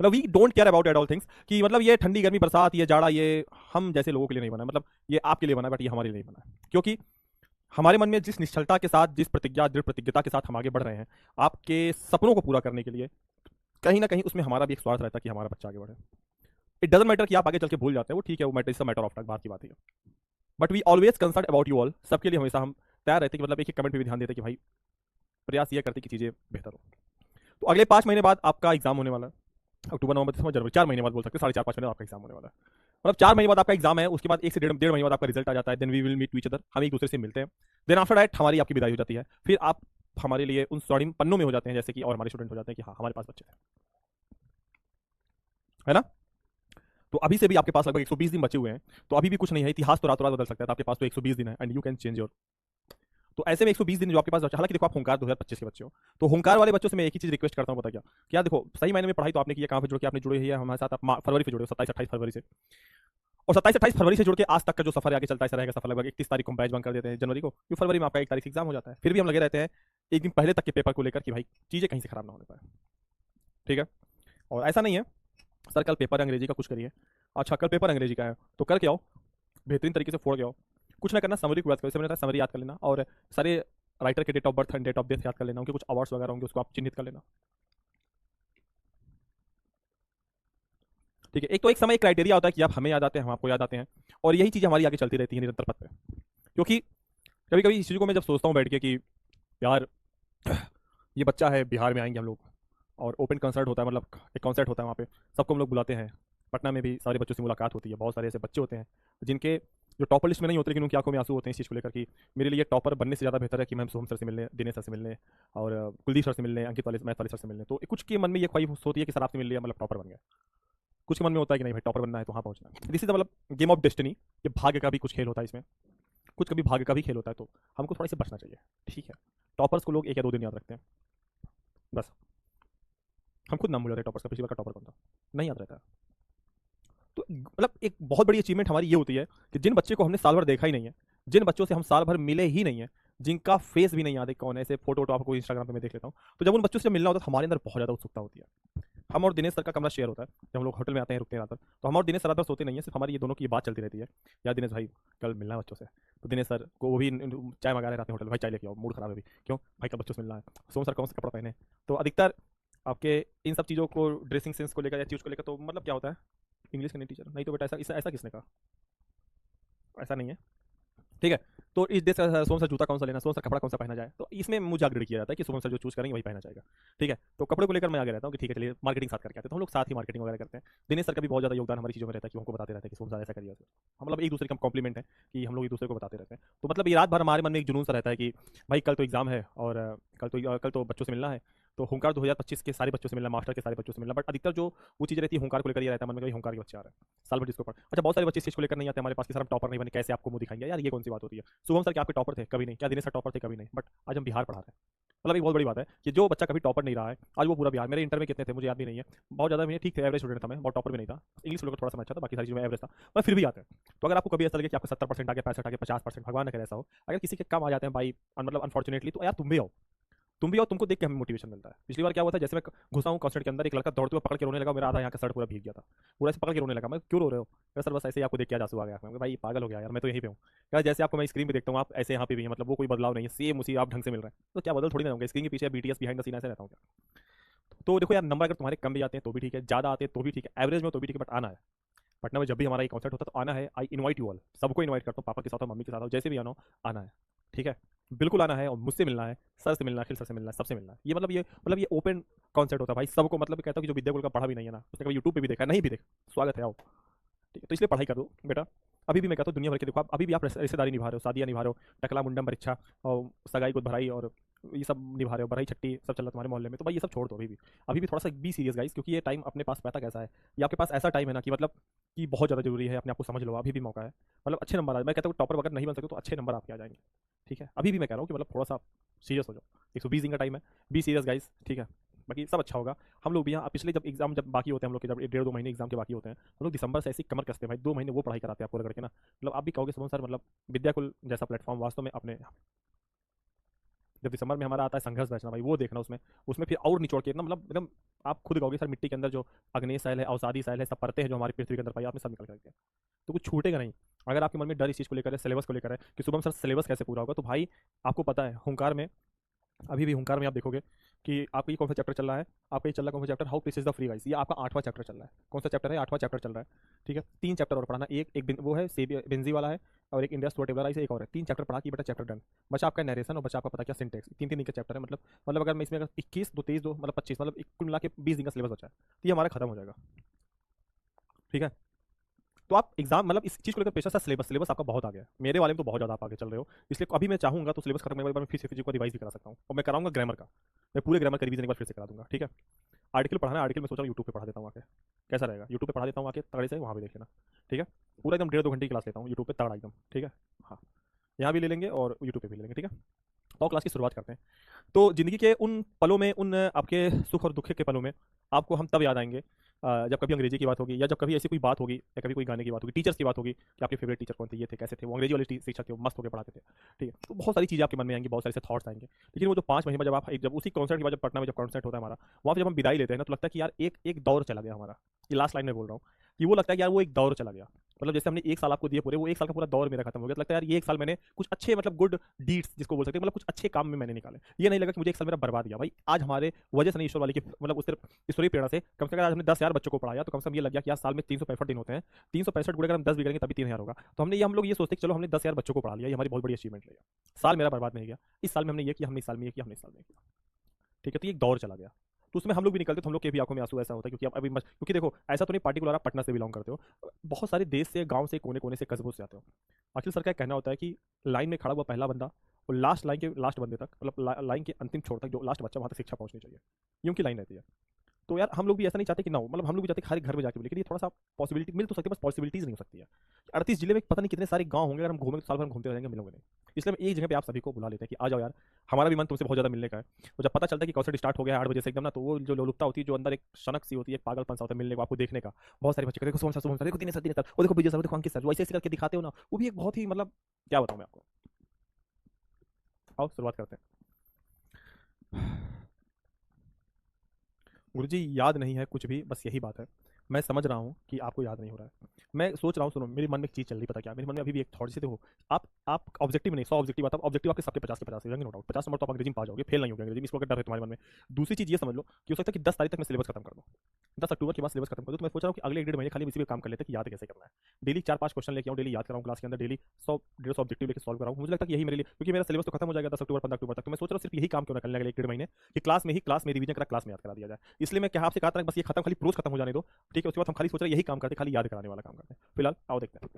मतलब we don't care about at all things कि मतलब ये ठंडी गर्मी बरसात ये जाड़ा ये हम जैसे लोगों के लिए नहीं बना है। मतलब ये आपके लिए बना है बट ये हमारे लिए नहीं बना है, क्योंकि हमारे मन में जिस निश्चलता के साथ, जिस प्रतिज्ञा दृढ़ प्रतिज्ञता के साथ हम आगे बढ़ रहे हैं आपके सपनों को पूरा करने के लिए, कहीं ना कहीं उसमें हमारा भी एक स्वार्थ रहता है कि हमारा बच्चा आगे बढ़े। इट डजंट मैटर कि आप आगे चल के भूल जाते हैं, वो ठीक है, वो matter is matter of time, बात की बात है। But we always concern about you all, सबके लिए हमेशा हम तैयार रहते हैं कि मतलब एक कमेंट पे भी ध्यान देते हैं कि भाई प्रयास ये करते कि चीज़ें बेहतर हो। तो अगले 5 महीने बाद आपका एग्जाम होने वाला है, अक्टूबर नवंबर दिसंबर जनवरी, 4 महीने बाद बोल सकते हैं, 4.5 5 महीने बाद आपका एग्जाम होने वाला है। मतलब 4 महीने बाद आपका एग्जाम है, उसके बाद 1 से 1.5 महीने बाद आपका रिजल्ट आ जाता है, then we will meet to each other, हम एक दूसरे से मिलते हैं। देन आफ्टर दैट हमारी आपकी विदाई हो जाती है, फिर आप हमारे लिए उन स्वर्णिम पन्नों में हो जाते हैं जैसे कि और हमारे स्टूडेंट हो जाते हैं कि हाँ हमारे पास बच्चे थे, है ना। तो अभी से भी आपके पास लगभग 120 दिन बचे हुए हैं, तो अभी भी कुछ नहीं है, इतिहास तो रातों रात बदल सकता है, तो आपके पास तो 120 दिन है and you can change your. तो ऐसे में 120 दिन जो आपके पास बचा, हालांकि देखो आप होंकार 2025 के बच्चे हो, तो होंकार वाले बच्चों से मैं एक ही चीज रिक्वेस्ट करता हूँ, पता क्या, क्या देखो सही मायने में पढ़ाई तो आपने की है, कहाँ पे जुड़ के आपने जुड़े हैं हमारे साथ, आप फरवरी से जुड़े हो, 27 28 फरवरी से, और 27 28 फरवरी से जुड़ के आज तक का जो सफर आगे चलता है रहेगा सफर, लगभग 31 तारीख को हम बैच बंद कर देते हैं जनवरी को, फिर फरवरी में आपका 1 तारीख से एग्जाम हो जाता है, फिर भी हम लगे रहते हैं एक दिन पहले तक के पेपर को लेकर कि भाई चीजें कहीं से खराब ना होने पाए, ठीक है। और ऐसा नहीं है सर कल पेपर अंग्रेजी का कुछ करिए, अच्छा कल पेपर अंग्रेजी का है तो करके आओ, बेहतरीन तरीके से फोड़ के आओ, कुछ ना करना समरी को याद करो, मैंने समरी याद कर लेना, और सारे राइटर के date of birth and date of death याद कर लेना, उनके कुछ अवार्ड्स वगैरह होंगे उसको आप चिन्हित कर लेना, ठीक है। एक तो एक समय एक क्राइटेरिया होता है कि आप हमें याद आते हैं, हम आपको याद आते हैं, और यही चीज़ हमारी आगे चलती रहती है निरंतर पथ पे, क्योंकि कभी कभी इस चीज़ को मैं जब सोचता हूँ बैठ के कि यार ये बच्चा है, बिहार में आएंगे हम लोग और ओपन कंसर्ट होता है, मतलब एक कॉन्सर्ट होता है वहाँ पे, सबको हम लोग बुलाते हैं, पटना में भी सारे बच्चों से मुलाकात होती है, बहुत सारे ऐसे बच्चे होते हैं जिनके जो टॉपर लिस्ट में नहीं होते लेकिन उनकी आंखों में आंसू होते हैं इस चीज़ को लेकर कि मेरे लिए टॉपर बनने से ज़्यादा बेहतर है कि मैं सोहम सर से मिलने, दिनेश सर से मिलने, और कुलदीप सर से मिलने, अंकित वाले मैथ वाले सर से मिलने, तो कुछ के मन में ये ख्वाहिश होती है कि सर आपसे मिल लिया मतलब टॉपर बन गया, कुछ के मन में होता है कि नहीं भाई टॉपर बनना है तो वहाँ पहुँचना है, दिस इज मतलब गेम ऑफ डेस्टिनी, ये भाग्य का भी कुछ खेल होता है इसमें, कुछ कभी भाग्य का भी खेल होता है, तो हमको थोड़ा सा बचना चाहिए, ठीक है। टॉपर्स को लोग 1 या 2 दिन याद रखते हैं बस, हम खुद नाम भूल जाते हैं टॉपर्स का, पिछली बार का टॉपर कौन था नहीं याद रहता है। तो मतलब एक बहुत बड़ी अचीवमेंट हमारी ये होती है कि जिन बच्चे को हमने साल भर देखा ही नहीं है, जिन बच्चों से हम साल भर मिले ही नहीं है, जिनका फेस भी नहीं याद है कौन है, ऐसे फोटो वोटो आपको इंस्टाग्राम पे मैं देख लेता हूँ, तो जब उन बच्चों से मिलना होता है तो हमारे अंदर बहुत ज़्यादा उत्सुकता होती है। हम और दिनेश सर का कमरा शेयर होता है, जब हम लोग होटल में आते हैं रुकते हैं रात भर, तो हम और दिनेश सर रात भर सोते नहीं है, सिर्फ हमारी ये दोनों की बात चलती रहती है, यार दिनेश भाई कल मिलना है बच्चों से, तो दिनेश सर को वो भी चाय मंगा रहे रहते हैं होटल, भाई चाय लेके आओ, मूड खराब है भी, क्यों भाई कल बच्चों से मिलना है, सोम सर कौन सा कपड़ा पहने, तो अधिकतर आपके इन सब चीज़ों को ड्रेसिंग सेंस को लेकर या चीज़ को लेकर, तो मतलब क्या होता है, इंग्लिश का नहीं टीचर नहीं तो बेटा ऐसा ऐसा किसने कहा, ऐसा नहीं है, ठीक है। तो इस देश का सोम सर जूता कौन सा लेना, सोम सर कपड़ा कौन सा पहना जाए, तो इसमें मुझे अग्रेड किया जाता है कि सोम सर जो चूज करेंगे वही पहना जाएगा, ठीक है। तो कपड़े को लेकर मैं आगे रहता हूँ कि ठीक है चलिए मार्केटिंग साथ करके आते हैं, तो हम लोग साथ ही मार्केटिंग वगैरह करते हैं। दिनेश सर का भी बहुत ज़्यादा योगदान हमारी चीज़ों में रहता है कि हमको बताते रहते हैं कि सोम सर ऐसा करिए, हम मतलब एक दूसरे का कॉम्प्लीमेंट है कि हम लोग एक दूसरे को बताते रहते हैं, तो मतलब ये रात भर हमारे मन में एक जुनून सा रहता है कि भाई कल तो एग्जाम है और कल तो बच्चों से मिलना है, तो होंकार 2025 के सारे बच्चों से मिलना, मास्टर के सारे बच्चों से मिलना, बट अधिकतर जो वो चीज़ रहती है होंकार को लेकर ये रहता है मन में कि होंकार के बच्चे आ रहे हैं साल भर जिसको पढ़, अच्छा बहुत सारे बच्चे इस चीज़ को लेकर नहीं आते हमारे पास कि सर हम टॉपर नहीं बने, कैसे आपको मुंह दिखाएंगे, यार ये कौन सी बात होती है, शुभम सर क्या आपके टॉपर थे कभी नहीं, क्या दिनेश सर टॉपर थे कभी नहीं, बट आज हम बिहार पढ़ा रहे हैं, मतलब एक बहुत बड़ी बात है कि जो बच्चा कभी टॉपर नहीं रहा है आज वो पूरा बिहार, मेरे इंटर में कितने थे मुझे याद भी नहीं है, बहुत ज़्यादा नहीं, ठीक थे, एवरेज स्टूडेंट था मैं, बहुत टॉपर भी नहीं था, इंग्लिश लोग थोड़ा सा अच्छा था, बाकी सारी चीज़ों में एवरेज था, मैं फिर भी आते हैं। तो अगर आपको कभी ऐसा लगे कि आपको 70% आ गया, 65 आ गया, 50%, भगवान न करे ऐसा हो, अगर किसी के कम आ जाते हैं भाई मतलब अनफॉर्चुनेटली, तो यार तुम भी आओ, तुमको देख के हमें मोटिवेशन मिलता है। पिछली बार क्या हुआ था, जैसे मैं घुसा हूँ कॉन्सर्ट के अंदर, एक लड़का दौड़ते हुए पकड़ के रोने लगा, मेरा आधा यहाँ का शर्ट पूरा भीग गया था, पूरा ऐसे पकड़ के रोने लगा, मैं क्यों रो रहे हो, यार सर बस ऐसे ही आपको देख के आंसू आ गया, मैं भाई पागल हो गया यार, मैं तो यहीं पे हूँ, यार जैसे आपको मैं स्क्रीन पे देखता हूँ आप ऐसे यहाँ पे भी हैं, मतलब वो कोई बदलाव नहीं है, सेम उसी आप ढंग से मिल रहे हैं, तो क्या बदल थोड़ी ना होंगे, स्क्रीन के पीछे बीटीएस बिहाइंड द सीन ऐसे रहता हूँ क्या। तो देखो यार नंबर अगर तुम्हारे कम भी आते हैं तो भी ठीक है, ज़्यादा आते हैं तो भी ठीक है, एवरेज में तो भी ठीक है, बट आना है पटना में, जब भी हमारा ये कॉन्सर्ट होता है तो आना है, आई इनवाइट यू ऑल, सबको इनवाइट करता हूँ, पापा के साथ हो मम्मी के साथ हो जैसे भी आना हो, आना है, ठीक है। बिल्कुल आना है और मुझसे मिलना है, सर से मिलना है, अखिल सर से मिलना है, सबसे मिलना है, ये मतलब ये ओपन कॉन्सर्ट होता है भाई, सबको मतलब कहता हूँ कि जो विद्या का पढ़ा भी नहीं है ना, उसने कभी यूट्यूब पे भी देखा है, नहीं भी देखा, स्वागत है आओ, ठीक है। तो इसलिए पढ़ाई कर दो बेटा, अभी भी मैं कहता हूँ दुनिया भर के देखो आप, अभी भी आप रिश्तेदारी निभा रहे हो, शादियाँ निभा रहे हो, टकला मुंडम परीक्षा और सगाई को भराई और ये सब निभा रहे हो, बधाई छट्टी सब चल रहा है तुम्हारे मोहल्ले में, तो भाई ये सब छोड़ दो, अभी भी थोड़ा सा बी सीरियस गाइस, क्योंकि ये टाइम अपने पास पैसा कैसा है, ये आपके पास ऐसा टाइम है ना कि मतलब कि बहुत ज़्यादा जरूरी है, अपने आप को समझ लो, अभी भी मौका है, मतलब अच्छे नंबर आ, मैं कहता हूँ टॉपर अगर नहीं बन सकते तो अच्छे नंबर आपके आ जाएंगे, ठीक है। अभी भी मैं कह रहा हूँ कि मतलब थोड़ा सा सीरियस हो जाओ, 120 दिन का टाइम है, बी सीरियस गाइस, ठीक है। बाकी सब अच्छा होगा। हम लोग भी यहाँ पिछले जब एग्जाम जब बाकी होते हैं हम लोग के, जब 1.5 2 महीने एग्जाम के बाकी होते हैं, हम लोग दिसंबर से ऐसी कमर कसते हैं भाई, 2 महीने वो पढ़ाई कराते हैं आपको रगड़ के ना, मतलब आप भी कहोगे सुमन सर मतलब विद्याकुल जैसा प्लेटफॉर्म वास्तव में अपने जब दिसंबर में हमारा आता है संघर्ष बैचना भाई, वो देखना उसमें उसमें फिर और निचोड़ के एकदम आप खुद कहोगे सर मिट्टी के अंदर जो अग्नि शैल है, अवसादी शैल है, सब परतें हैं जो हमारी पृथ्वी के अंदर पाई आपने सब निकल कर रखते हैं। तो कुछ छूटेगा नहीं। अगर आपके मन में डर इस चीज़ को लेकर है, सिलेबस को लेकर है कि सुबह सर सिलेबस कैसे पूरा होगा, तो भाई आपको पता है हुंकार में, अभी भी हुंकार में आप देखोगे कि आपका ये कौन सा चैप्टर चल रहा है, आपका ये चल रहा है कौन सा chapter, how precious the free guys, ये आपका 8वां चैप्टर चल रहा है। कौन सा चैप्टर है? 8वां चैप्टर चल रहा है। ठीक है, 3 चैप्टर और पढ़ाना, वो है बेंजी वाला है, और एक इंडिया स्टुअर्ट वाला है, एक और है। 3 चैप्टर पढ़ा कि बेटा चैप्टर डन। बचा आपका नरेशन और बचा आपका पता क्या सिंटेक्स। 3-3 दिन का चैप्टर है, मतलब अगर मैं इसमें अगर 21 2 23 2 मतलब 25 मतलब कुल मिला के 20 दिन का सिलेबस बचा है, तो ये हमारा खत्म हो जाएगा। ठीक है, तो आप एग्जाम मतलब इस चीज़ को लेकर प्रेशर सा, सिलेबस सिलेबस आपका बहुत आ गया है। मेरे वाले में तो बहुत ज़्यादा आप आगे चल रहे हो, इसलिए अभी मैं चाहूंगा तो सिलेबस खत्म करने के बाद मैं फिर से फिजिक्स को रिवाइज भी करा सकता हूँ, और मैं कराऊंगा ग्रामर का। मैं पूरे ग्रामर का रिवीजन एक बार फिर से करा दूंगा। ठीक है, आर्टिकल पढ़ाना, आर्टिकल मैं सोच रहा हूँ यूट्यूब पे पढ़ा देता हूँ आके, कैसा रहेगा? यूट्यूब पे पढ़ा देता हूँ आके तगड़े से, वहाँ भी देख लेना। ठीक है, पूरा एकदम 1.5-2 घंटे की क्लास लेता हूँ यूट्यूब पे तगड़ा एकदम। ठीक है, हाँ, यहाँ भी ले लेंगे और यूट्यूब पे भी ले लेंगे। ठीक है, तो क्लास की शुरुआत करते हैं। तो ज़िंदगी के उन पलों में, उन आपके सुख और दुख के पलों में आपको हम तब याद आएँगे जब कभी अंग्रेजी की बात होगी, या जब कभी ऐसी कोई बात होगी, या कभी कोई गाने की बात होगी, टीचर्स की बात होगी कि आपके फेवरेट टीचर कौन थे, ये थे, कैसे थे, वो अंग्रेजी वाले शिक्षक थे, वो मस्त होकर पढ़ाते थे। ठीक है, तो बहुत सारी चीज़ें आपके मन में आएंगी, बहुत सारे से थॉट्स आएंगे। लेकिन वो जो 5 महीने जब आप जब उसी कॉन्सर्ट के बाद, जब पटना में जब कॉन्सर्ट होता है हमारा, वहाँ पे जब हम विदाई लेते हैं ना, तो लगता है कि यार एक एक दौर चला गया हमारा। ये लास्ट लाइन में बोल रहा हूँ कि वो लगता है कि यार वो एक दौर चला गया। मतलब जैसे हमने 1 साल आपको दिए पूरे, वो 1 साल का पूरा दौर मेरा खत्म हो गया। तो लगता है यार ये 1 साल मैंने कुछ अच्छे मतलब गुड डीड्स जिसको बोल सकते हैं, मतलब कुछ अच्छे काम में मैंने निकाले। ये नहीं लगा कि मुझे 1 साल मेरा बर्बाद गया। भाई आज हमारे वजह से नहीं, ईश्वर वाले की मतलब उस ईश्वरीय प्रेरणा से कम से कम आज हमने 10,000 बच्चों को पढ़ाया, तो कम से कम ये लग गया कि यार साल में 365 दिन होते हैं, 365 गुणे अगर हम 10 भी करेंगे तभी 3,000 होगा। तो हम लोग ये सोचते हैं कि चलो हमने 10,000 बच्चों को पढ़ा लिया, ये हमारी बहुत बड़ी अचीवमेंट रहेगा। साल मेरा बर्बाद नहीं गया। इस साल में हमने ये किया, हमने इस साल में ये किया, हमने इस साल में ये किया। ठीक है, तो ये एक दौर चला गया। तो उसमें हम लोग भी निकलते, तो हम लोग के भी आंखों में आंसू ऐसा होता है, क्योंकि अब अभी क्योंकि देखो ऐसा तो नहीं पार्टिकुलर आप पटना से बिलोंग करते हो, बहुत सारे देश से, गांव से, कोने कोने से, कस्बों से आते हो। अखिल सर का कहना होता है कि लाइन में खड़ा हुआ पहला बंदा और लास्ट लाइन के लास्ट बंदे तक, मतलब लाइन के अंतिम छोर तक जो लास्ट बच्चा, वहां तक शिक्षा पहुंचनी चाहिए, ये उनकी लाइन रहती है। तो यार हम लोग भी ऐसा नहीं चाहते कि ना हो, मतलब हम लोग भी चाहते हैं कि हर घर में जाके, लेकिन ये थोड़ा सा पॉसिबिलिटी मिल तो सकती है, बस पॉसिबिलिटीज नहीं हो सकती है। 38 जिले में पता नहीं कितने सारे गांव होंगे, अगर हम घूमेंगे तो साल भर हम घूमते रहेंगे, मिलोगे नहीं। इसलिए हम एक जगह पे आप सभी को बुला लेते हैं कि आ जाओ यार, हमारा भी मन तुमसे बहुत ज़्यादा मिलने का है। तो जब पता चलता है कि कॉन्सर्ट स्टार्ट हो गया है 8 बजे से एकदम ना, तो वो जो लोलुपता होती है, जो अंदर एक शनक सी होती है, एक पागलपन सा होता है मिलने को, आपको देखने का। बहुत सारे बच्चे देखो, सोहन सर, देखो दिनेश सर, वो देखो विजय सर, देखो अंकित सर, वो ऐसे ऐसे करके दिखाते हो ना, वो भी एक बहुत ही मतलब क्या बताऊँ मैं आपको। आओ शुरुआत करते हैं। गुरुजी याद नहीं है कुछ भी, बस यही बात है। मैं समझ रहा हूँ कि आपको याद नहीं हो रहा है। मैं सोच रहा हूँ, सुनो, मेरे मन में एक चीज़ चल रही, पता क्या, मेरे मन में अभी भी एक थॉट से देखो। आप ऑब्जेक्टिव नहीं, 100 ऑब्जेक्टिव आता है, ऑब्जेक्टिव आपके सबके 50 के 50 रहेंगे, नो डाउट। 50 नंबर तो आप अंग्रेजी में पा जाओगे, फेल नहीं होगे अंग्रेजी में, इसको अगर डर है तुम्हारे मन में। दूसरी चीज़ ये समझ लो कि हो सकता है कि 10 तारीख तक मैं सिलेबस खत्म कर दूँ, 10 अक्टूबर के बाद सिलेबस खत्म कर दूँ। तो मैं सोच रहा हूँ कि अगले 1-1.5 महीने खाली इसी पे काम कर लेते हैं कि याद कैसे करना है। डेली 4-5 क्वेश्चन लेके आऊँ, डेली याद कराऊँ क्लास के अंदर, डेली 100-150 ऑब्जेक्टिव लेके सॉल्व कराऊँ। मुझे लगता है कि यही मेरे लिए, क्योंकि मेरा सिलेबस तो खत्म हो जाएगा 10 अक्टूबर 15 अक्टूबर तक। तो मैं सोच रहा हूँ सिर्फ यही काम क्यों ना करने लगे 1-1.5 महीने, कि क्लास में रिवीजन करा, क्लास में याद करा दिया जाए। इसलिए मैं क्या आपसे कहा था, बस ये खत्म, खाली प्रोज खत्म हो जाने दो। ठीक है, उसके बाद हम खाली सोच रहे हैं यही काम करते, खाली याद कराने वाला काम करते हैं। फिलहाल आओ देखते हैं।